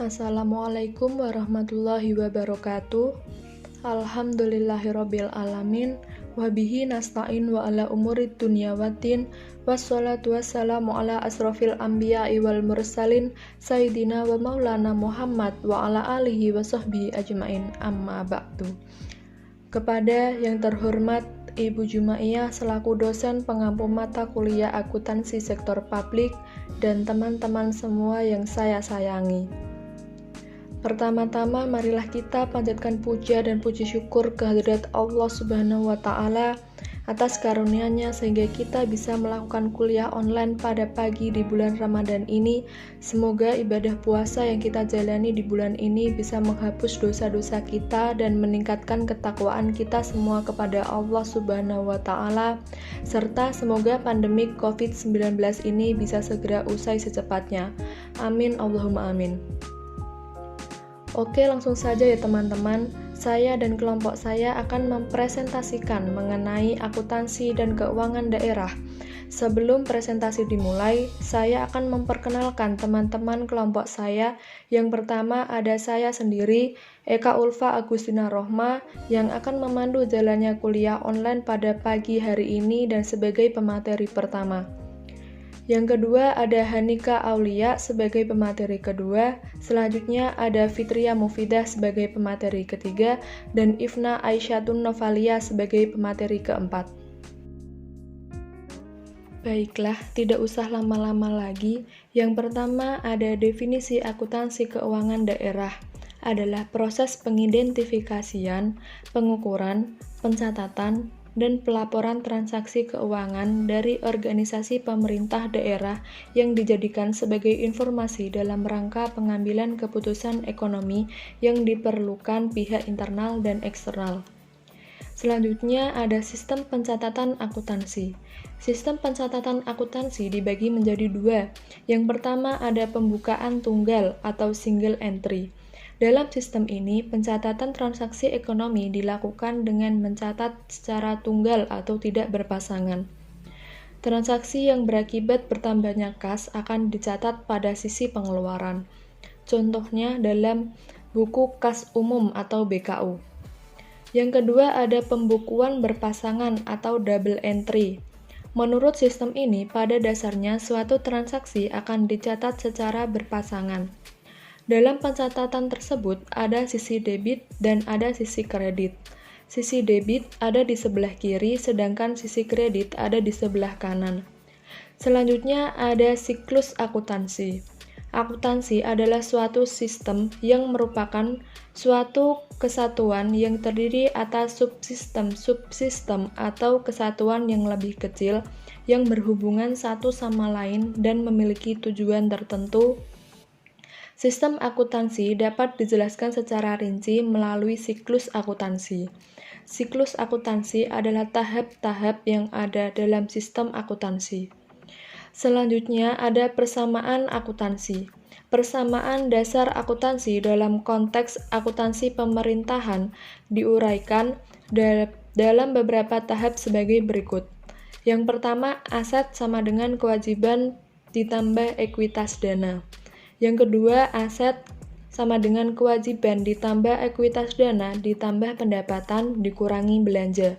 Assalamualaikum warahmatullahi wabarakatuh. Alhamdulillahirabbil alamin wa bihi nasta'in wa ala umurid dunya waddin wassalatu wassalamu ala asrofil anbiya'i wal mursalin sayyidina wa maulana Muhammad wa ala alihi wa sahbihi ajmain, amma ba'du. Kepada yang terhormat Ibu Jumaiyah selaku dosen pengampu mata kuliah akuntansi sektor publik dan teman-teman semua yang saya sayangi. Pertama-tama marilah kita panjatkan puja dan puji syukur kehadirat Allah Subhanahu wa Ta'ala atas karunia-Nya sehingga kita bisa melakukan kuliah online pada pagi di bulan Ramadan ini. Semoga ibadah puasa yang kita jalani di bulan ini bisa menghapus dosa-dosa kita dan meningkatkan ketakwaan kita semua kepada Allah Subhanahu wa Ta'ala, serta semoga pandemi COVID-19 ini bisa segera usai secepatnya. Amin, Allahumma amin. Oke, langsung saja ya teman-teman. Saya dan kelompok saya akan mempresentasikan mengenai akuntansi dan keuangan daerah. Sebelum presentasi dimulai, saya akan memperkenalkan teman-teman kelompok saya. Yang pertama ada saya sendiri, Eka Ulfa Agustina Rohma, yang akan memandu jalannya kuliah online pada pagi hari ini dan sebagai pemateri pertama. Yang kedua ada Hanika Aulia sebagai pemateri kedua, selanjutnya ada Fitria Mufidah sebagai pemateri ketiga, dan Ifna Aisyatun Novalia sebagai pemateri keempat. Baiklah, tidak usah lama-lama lagi. Yang pertama ada definisi akuntansi keuangan daerah, adalah proses pengidentifikasian, pengukuran, pencatatan, dan pelaporan transaksi keuangan dari organisasi pemerintah daerah yang dijadikan sebagai informasi dalam rangka pengambilan keputusan ekonomi yang diperlukan pihak internal dan eksternal. Selanjutnya ada sistem pencatatan akuntansi. Sistem pencatatan akuntansi dibagi menjadi dua. Yang pertama ada pembukaan tunggal atau single entry. Dalam sistem ini, pencatatan transaksi ekonomi dilakukan dengan mencatat secara tunggal atau tidak berpasangan. Transaksi yang berakibat bertambahnya kas akan dicatat pada sisi pengeluaran. Contohnya dalam buku kas umum atau BKU. Yang kedua ada pembukuan berpasangan atau double entry. Menurut sistem ini, pada dasarnya suatu transaksi akan dicatat secara berpasangan. Dalam pencatatan tersebut ada sisi debit dan ada sisi kredit. Sisi debit ada di sebelah kiri, sedangkan sisi kredit ada di sebelah kanan. Selanjutnya ada siklus akuntansi. Akuntansi adalah suatu sistem yang merupakan suatu kesatuan yang terdiri atas subsistem atau kesatuan yang lebih kecil yang berhubungan satu sama lain dan memiliki tujuan tertentu. Sistem akuntansi dapat dijelaskan secara rinci melalui siklus akuntansi. Siklus akuntansi adalah tahap-tahap yang ada dalam sistem akuntansi. Selanjutnya ada persamaan akuntansi. Persamaan dasar akuntansi dalam konteks akuntansi pemerintahan diuraikan dalam beberapa tahap sebagai berikut. Yang pertama, aset sama dengan kewajiban ditambah ekuitas dana. Yang kedua, aset sama dengan kewajiban ditambah ekuitas dana ditambah pendapatan dikurangi belanja.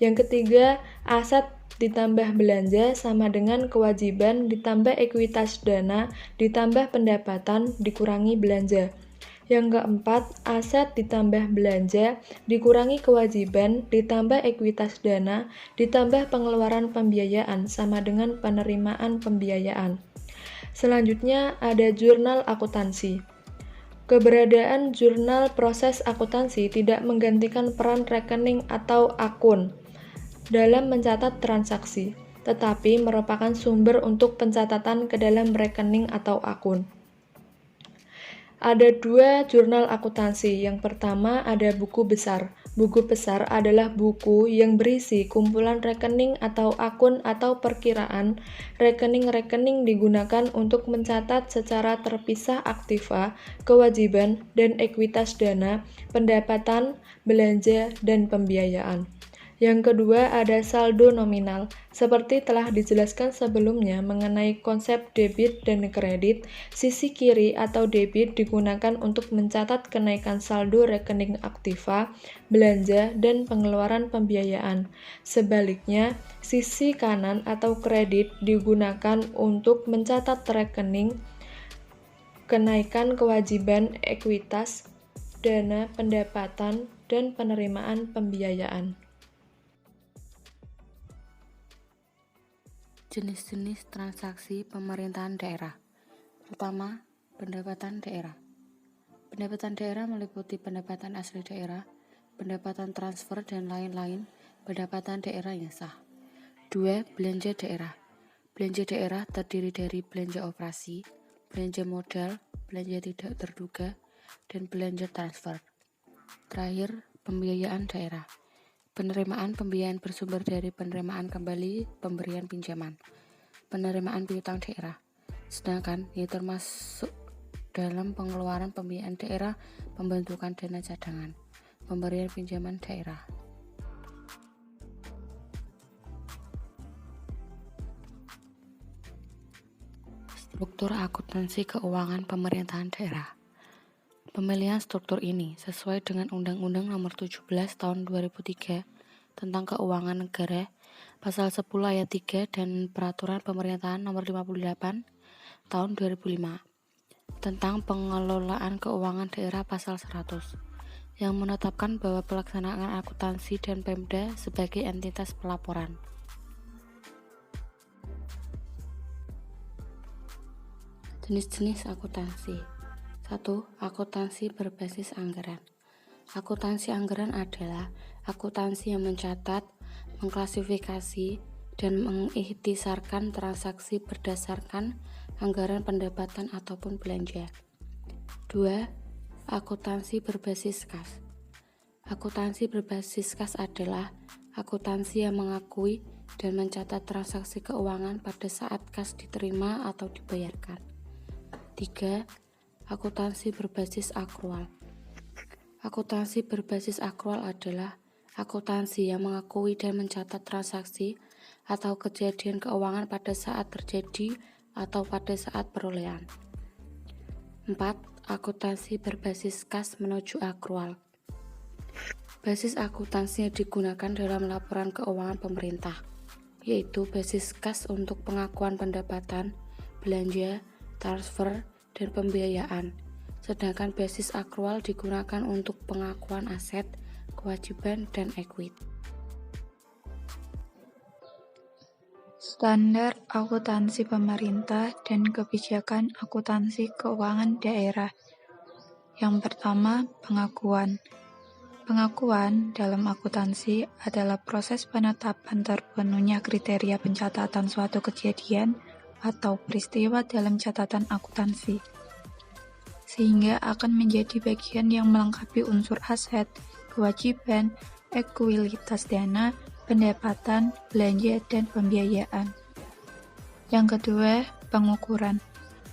Yang ketiga, aset ditambah belanja sama dengan kewajiban ditambah ekuitas dana ditambah pendapatan dikurangi belanja. Yang keempat, aset ditambah belanja dikurangi kewajiban ditambah ekuitas dana ditambah pengeluaran pembiayaan sama dengan penerimaan pembiayaan. Selanjutnya ada jurnal akuntansi. Keberadaan jurnal proses akuntansi tidak menggantikan peran rekening atau akun dalam mencatat transaksi, tetapi merupakan sumber untuk pencatatan ke dalam rekening atau akun. Ada dua jurnal akuntansi. Yang pertama ada buku besar. Buku besar adalah buku yang berisi kumpulan rekening atau akun atau perkiraan rekening-rekening digunakan untuk mencatat secara terpisah aktiva, kewajiban, dan ekuitas dana, pendapatan, belanja, dan pembiayaan. Yang kedua ada saldo nominal. Seperti telah dijelaskan sebelumnya mengenai konsep debit dan kredit, sisi kiri atau debit digunakan untuk mencatat kenaikan saldo rekening aktiva, belanja, dan pengeluaran pembiayaan. Sebaliknya, sisi kanan atau kredit digunakan untuk mencatat rekening kenaikan kewajiban ekuitas, dana pendapatan, dan penerimaan pembiayaan. Jenis-jenis transaksi pemerintahan daerah. Pertama, pendapatan daerah. Pendapatan daerah meliputi pendapatan asli daerah, pendapatan transfer, dan lain-lain pendapatan daerah yang sah. 2. Belanja daerah. Belanja daerah terdiri dari belanja operasi, belanja modal, belanja tidak terduga, dan belanja transfer. Terakhir, pembiayaan daerah. Penerimaan pembiayaan bersumber dari penerimaan kembali pemberian pinjaman, penerimaan piutang daerah. Sedangkan ini termasuk dalam pengeluaran pembiayaan daerah, pembentukan dana cadangan, pemberian pinjaman daerah. Struktur akuntansi keuangan pemerintahan daerah. Pemilihan struktur ini sesuai dengan Undang-Undang Nomor 17 Tahun 2003 tentang Keuangan Negara, Pasal 10 Ayat 3 dan Peraturan Pemerintahan Nomor 58 Tahun 2005 tentang Pengelolaan Keuangan Daerah Pasal 100 yang menetapkan bahwa pelaksanaan akuntansi dan Pemda sebagai entitas pelaporan. Jenis-jenis akuntansi. 1. Akuntansi berbasis anggaran. Akuntansi anggaran adalah akuntansi yang mencatat, mengklasifikasi, dan mengikhtisarkan transaksi berdasarkan anggaran pendapatan ataupun belanja. 2. Akuntansi berbasis kas. Akuntansi berbasis kas adalah akuntansi yang mengakui dan mencatat transaksi keuangan pada saat kas diterima atau dibayarkan. 3. Akuntansi berbasis akrual. Akuntansi berbasis akrual adalah akuntansi yang mengakui dan mencatat transaksi atau kejadian keuangan pada saat terjadi atau pada saat perolehan. 4. Akuntansi berbasis kas menuju akrual. Basis akuntansi yang digunakan dalam laporan keuangan pemerintah, yaitu basis kas untuk pengakuan pendapatan, belanja, transfer, dan pembiayaan, sedangkan basis akrual digunakan untuk pengakuan aset, kewajiban, dan ekuiti. Standar akuntansi pemerintah dan kebijakan akuntansi keuangan daerah. Yang pertama, pengakuan. Pengakuan dalam akuntansi adalah proses penetapan terpenuhnya kriteria pencatatan suatu kejadian atau peristiwa dalam catatan akuntansi, sehingga akan menjadi bagian yang melengkapi unsur aset, kewajiban, ekuilitas dana, pendapatan, belanja, dan pembiayaan. Yang kedua, pengukuran.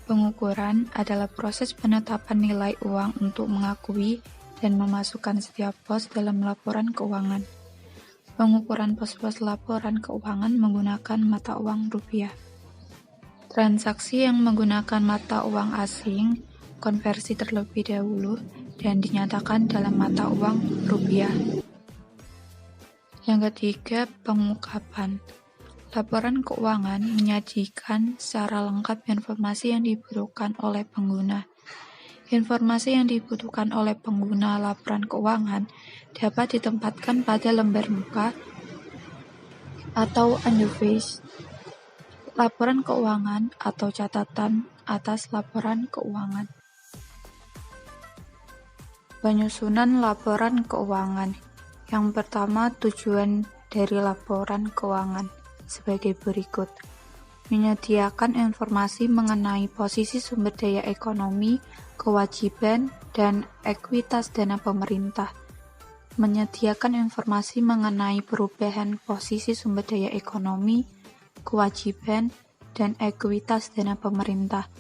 Pengukuran adalah proses penetapan nilai uang untuk mengakui dan memasukkan setiap pos dalam laporan keuangan. Pengukuran pos-pos laporan keuangan menggunakan mata uang rupiah. Transaksi yang menggunakan mata uang asing konversi terlebih dahulu dan dinyatakan dalam mata uang rupiah. Yang ketiga, pengungkapan. Laporan keuangan menyajikan secara lengkap informasi yang dibutuhkan oleh pengguna. Informasi yang dibutuhkan oleh pengguna laporan keuangan dapat ditempatkan pada lembar muka atau underface laporan keuangan atau catatan atas laporan keuangan. Penyusunan laporan keuangan. Yang pertama, tujuan dari laporan keuangan sebagai berikut. Menyediakan informasi mengenai posisi sumber daya ekonomi, kewajiban, dan ekuitas dana pemerintah. Menyediakan informasi mengenai perubahan posisi sumber daya ekonomi, kewajiban, dan ekuitas dana pemerintah.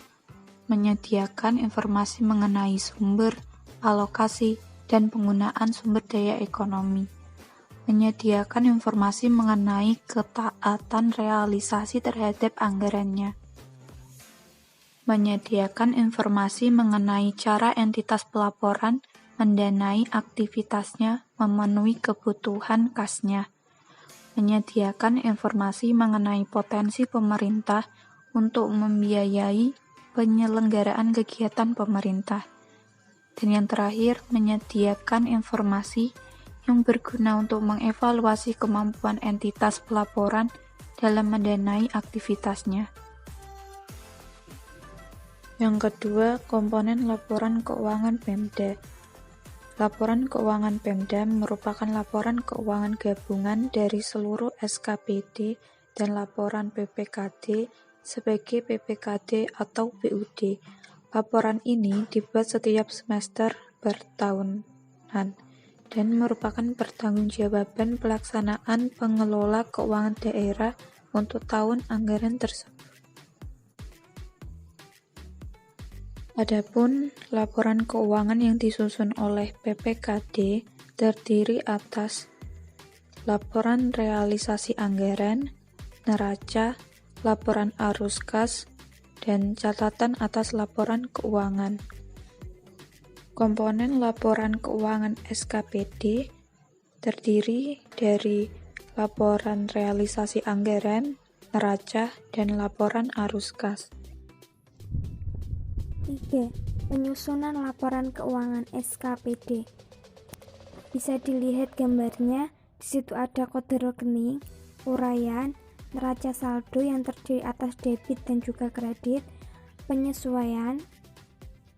Menyediakan informasi mengenai sumber, alokasi, dan penggunaan sumber daya ekonomi. menyediakan informasi mengenai ketaatan realisasi terhadap anggarannya, menyediakan informasi mengenai cara entitas pelaporan mendanai aktivitasnya memenuhi kebutuhan kasnya, menyediakan informasi mengenai potensi pemerintah untuk membiayai penyelenggaraan kegiatan pemerintah. Dan yang terakhir, menyediakan informasi yang berguna untuk mengevaluasi kemampuan entitas pelaporan dalam mendanai aktivitasnya. Yang kedua, komponen laporan keuangan Pemda. Laporan keuangan Pemda merupakan laporan keuangan gabungan dari seluruh SKPD dan laporan PPKD sebagai PPKD atau BUD. Laporan ini dibuat setiap semester bertahunan dan merupakan pertanggungjawaban pelaksanaan pengelola keuangan daerah untuk tahun anggaran tersebut. Adapun laporan keuangan yang disusun oleh PPKD terdiri atas laporan realisasi anggaran, neraca, laporan arus kas, dan catatan atas laporan keuangan. Komponen laporan keuangan SKPD terdiri dari laporan realisasi anggaran, neraca, dan laporan arus kas. 3. Penyusunan laporan keuangan SKPD. Bisa dilihat gambarnya, di situ ada kode rekening, uraian, neraca saldo yang terdiri atas debit dan juga kredit, penyesuaian,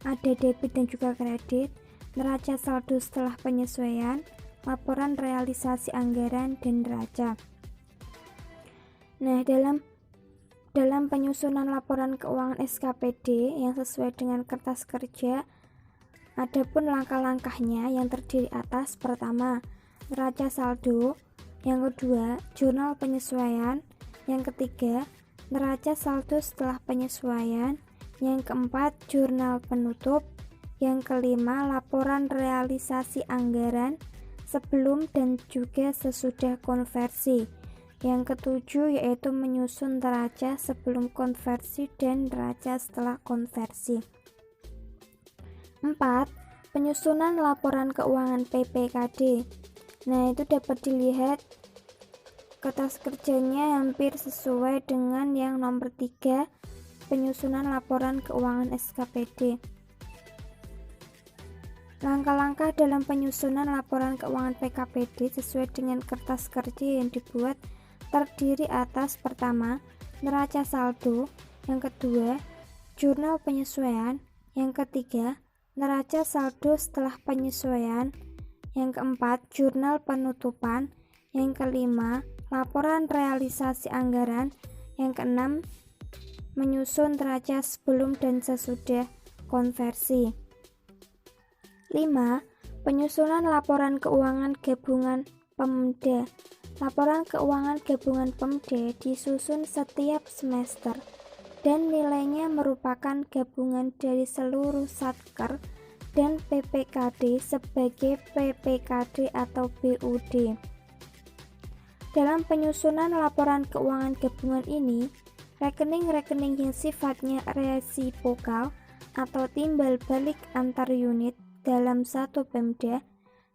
ada debit dan juga kredit, neraca saldo setelah penyesuaian, laporan realisasi anggaran, dan neraca. Nah, dalam penyusunan laporan keuangan SKPD yang sesuai dengan kertas kerja, adapun langkah-langkahnya yang terdiri atas: pertama, neraca saldo, yang kedua, jurnal penyesuaian, yang ketiga, neraca saldo setelah penyesuaian, yang keempat, jurnal penutup, yang kelima, laporan realisasi anggaran sebelum dan juga sesudah konversi. Yang ketujuh yaitu menyusun neraca sebelum konversi dan neraca setelah konversi. 4. Penyusunan laporan keuangan PPKD. Nah, itu dapat dilihat kertas kerjanya hampir sesuai dengan yang nomor 3, penyusunan laporan keuangan SKPD. Langkah-langkah dalam penyusunan laporan keuangan PKPD sesuai dengan kertas kerja yang dibuat terdiri atas: pertama, neraca saldo, yang kedua, jurnal penyesuaian, yang ketiga, neraca saldo setelah penyesuaian, yang keempat, jurnal penutupan, yang kelima, laporan realisasi anggaran, yang keenam, menyusun neraca sebelum dan sesudah konversi. 5. Penyusunan laporan keuangan gabungan Pemda. Laporan keuangan gabungan Pemda disusun setiap semester dan nilainya merupakan gabungan dari seluruh Satker dan PPKD sebagai PPKD atau BUD. Dalam penyusunan laporan keuangan gabungan ini, rekening-rekening yang sifatnya resipokal atau timbal balik antar unit dalam satu Pemda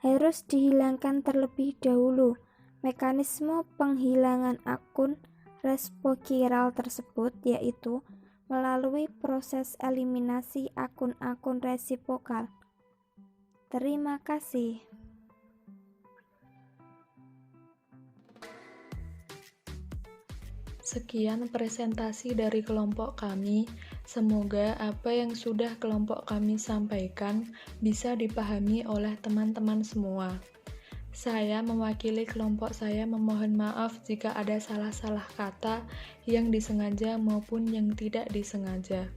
harus dihilangkan terlebih dahulu. Mekanisme penghilangan akun respokiral tersebut yaitu melalui proses eliminasi akun-akun resipokal. Terima kasih. Sekian presentasi dari kelompok kami. Semoga apa yang sudah kelompok kami sampaikan bisa dipahami oleh teman-teman semua. Saya mewakili kelompok saya memohon maaf jika ada salah-salah kata yang disengaja maupun yang tidak disengaja.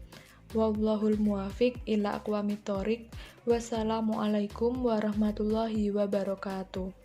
Wallahul muwafiq ila aqwamit thoriq. Wassalamualaikum warahmatullahi wabarakatuh.